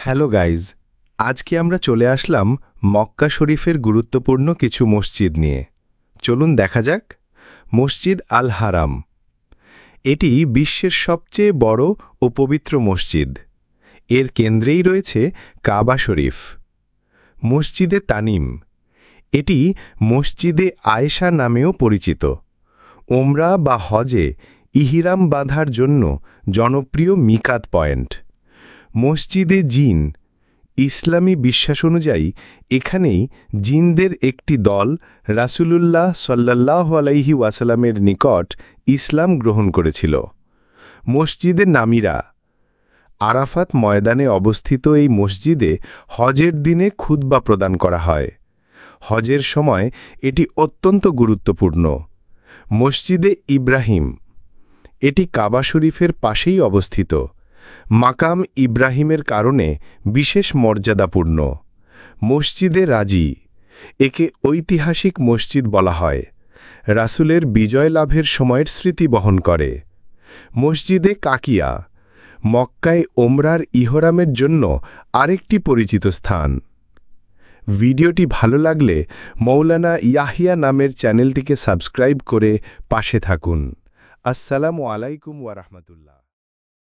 Hello guys, আজকে আমরা চলে আসলাম মক্কা শরীফের গুরুত্বপূর্ণ কিছু মসজিদ নিয়ে। চলুন দেখা যাক। মসজিদ আল হারাম, এটি বিশ্বের সবচেয়ে বড় ও পবিত্র মসজিদ। এর কেন্দ্রেই রয়েছে কাবা শরীফ। মসজিদে তানিম, এটি মসজিদে আয়েশা নামেও পরিচিত। ওমরা বা হজে ইহরাম বাঁধার জন্য জনপ্রিয় মিকাত পয়েন্ট। মসজিদে জিন, ইসলামী বিশ্বাস অনুযায়ী এখানেই জিনদের একটি দল রাসূলুল্লাহ সাল্লাল্লাহু আলাইহি ওয়াসাল্লামের নিকট ইসলাম গ্রহণ করেছিল। মসজিদে নামিরা, আরাফাত ময়দানে অবস্থিত এই মসজিদে হজের দিনে খুতবা প্রদান করা হয়। হজের সময় এটি অত্যন্ত গুরুত্বপূর্ণ। মসজিদে ইব্রাহিম, এটি কাবা শরীফের পাশেই অবস্থিত। মাকাম ইব্রাহিমের কারণে বিশেষ মর্যাদাপূর্ণ। মসজিদে রাজি, একে ঐতিহাসিক মসজিদ বলা হয়। রাসূলের বিজয় লাভের সময়ের স্মৃতি বহন করে। মসজিদে কাকিয়া, মক্কায় ওমরার ইহরামের জন্য আরেকটি পরিচিত স্থান। ভিডিওটি ভালো লাগলে মৌলানা ইয়াহিয়া নামের চ্যানেলটিকে সাবস্ক্রাইব করে পাশে থাকুন। আসসালামু আলাইকুম ওয়া রাহমাতুল্লাহ।